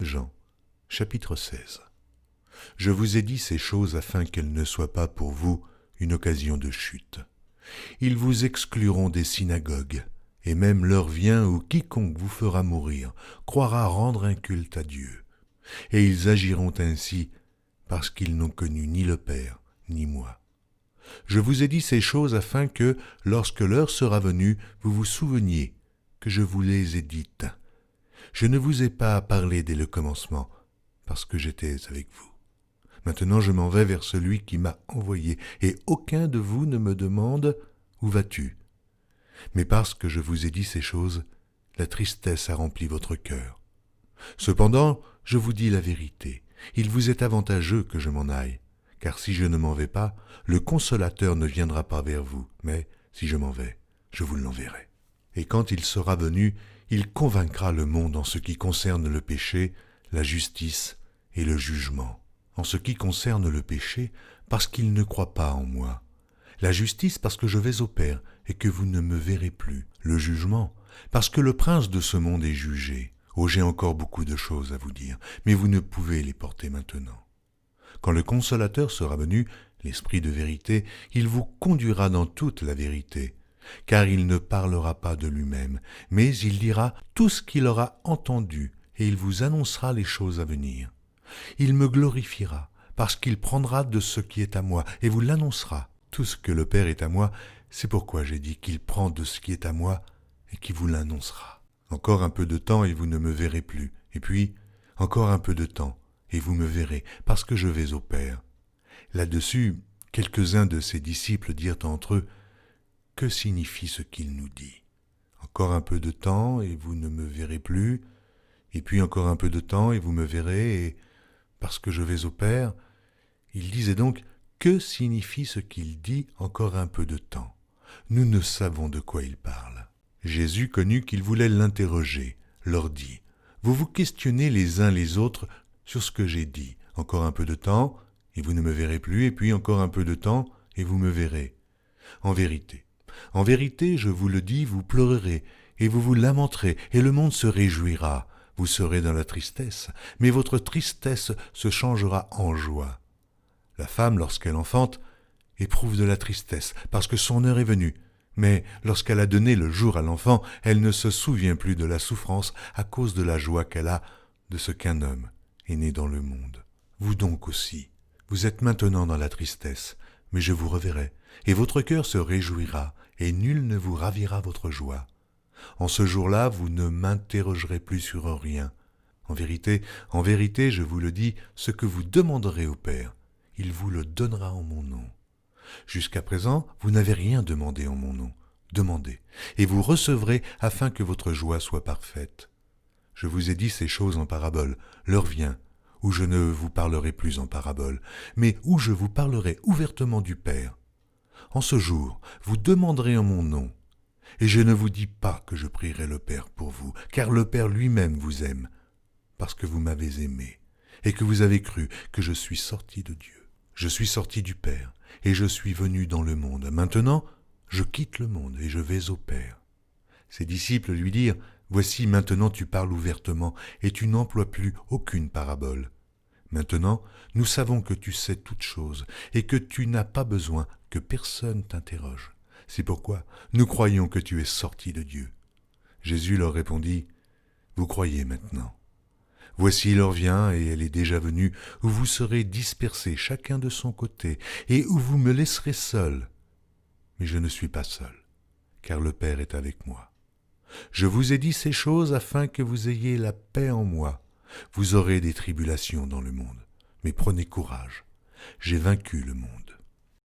Jean, chapitre 16. Je vous ai dit ces choses afin qu'elles ne soient pas pour vous une occasion de chute. Ils vous excluront des synagogues, et même l'heure vient où quiconque vous fera mourir croira rendre un culte à Dieu. Et ils agiront ainsi parce qu'ils n'ont connu ni le Père, ni moi. Je vous ai dit ces choses afin que, lorsque l'heure sera venue, vous vous souveniez que je vous les ai dites. Je ne vous ai pas parlé dès le commencement, parce que j'étais avec vous. Maintenant je m'en vais vers celui qui m'a envoyé, et aucun de vous ne me demande « Où vas-tu » Mais parce que je vous ai dit ces choses, la tristesse a rempli votre cœur. Cependant, je vous dis la vérité, il vous est avantageux que je m'en aille, car si je ne m'en vais pas, le Consolateur ne viendra pas vers vous, mais si je m'en vais, je vous l'enverrai. Et quand il sera venu, il convaincra le monde en ce qui concerne le péché, la justice et le jugement. En ce qui concerne le péché, parce qu'il ne croit pas en moi. La justice, parce que je vais au Père et que vous ne me verrez plus. Le jugement, parce que le prince de ce monde est jugé. Oh, j'ai encore beaucoup de choses à vous dire, mais vous ne pouvez les porter maintenant. Quand le Consolateur sera venu, l'Esprit de vérité, il vous conduira dans toute la vérité, car il ne parlera pas de lui-même, mais il dira tout ce qu'il aura entendu, et il vous annoncera les choses à venir. Il me glorifiera, parce qu'il prendra de ce qui est à moi, et vous l'annoncera. Tout ce que le Père est à moi, c'est pourquoi j'ai dit qu'il prend de ce qui est à moi, et qu'il vous l'annoncera. Encore un peu de temps, et vous ne me verrez plus. Et puis, encore un peu de temps, et vous me verrez, parce que je vais au Père. Là-dessus, quelques-uns de ses disciples dirent entre eux, « Que signifie ce qu'il nous dit? Encore un peu de temps, et vous ne me verrez plus, et puis encore un peu de temps, et vous me verrez, et parce que je vais au Père. » Il disait donc, « Que signifie ce qu'il dit encore un peu de temps? » Nous ne savons de quoi il parle. Jésus connut qu'ils voulaient l'interroger, leur dit, « Vous vous questionnez les uns les autres sur ce que j'ai dit. Encore un peu de temps, et vous ne me verrez plus, et puis encore un peu de temps, et vous me verrez. En vérité, je vous le dis, vous pleurerez, et vous vous lamenterez, et le monde se réjouira. Vous serez dans la tristesse, mais votre tristesse se changera en joie. La femme, lorsqu'elle enfante, éprouve de la tristesse, parce que son heure est venue. Mais lorsqu'elle a donné le jour à l'enfant, elle ne se souvient plus de la souffrance à cause de la joie qu'elle a de ce qu'un homme est né dans le monde. Vous donc aussi, vous êtes maintenant dans la tristesse, mais je vous reverrai, et votre cœur se réjouira, et nul ne vous ravira votre joie. En ce jour-là, vous ne m'interrogerez plus sur rien. En vérité, je vous le dis, ce que vous demanderez au Père, il vous le donnera en mon nom. Jusqu'à présent, vous n'avez rien demandé en mon nom. Demandez, et vous recevrez afin que votre joie soit parfaite. Je vous ai dit ces choses en parabole. L'heure vient où je ne vous parlerai plus en parabole, mais où je vous parlerai ouvertement du Père. En ce jour, vous demanderez en mon nom. Et je ne vous dis pas que je prierai le Père pour vous, car le Père lui-même vous aime, parce que vous m'avez aimé, et que vous avez cru que je suis sorti de Dieu. Je suis sorti du Père, et je suis venu dans le monde. Maintenant, je quitte le monde, et je vais au Père. Ses disciples lui dirent, « Voici, maintenant tu parles ouvertement, et tu n'emploies plus aucune parabole. Maintenant, nous savons que tu sais toutes choses, et que tu n'as pas besoin que personne t'interroge. C'est pourquoi nous croyons que tu es sorti de Dieu. » Jésus leur répondit, « Vous croyez maintenant. Voici l'heure vient, et elle est déjà venue, où vous serez dispersés chacun de son côté, et où vous me laisserez seul. Mais je ne suis pas seul, car le Père est avec moi. Je vous ai dit ces choses afin que vous ayez la paix en moi. Vous aurez des tribulations dans le monde, mais prenez courage, j'ai vaincu le monde. »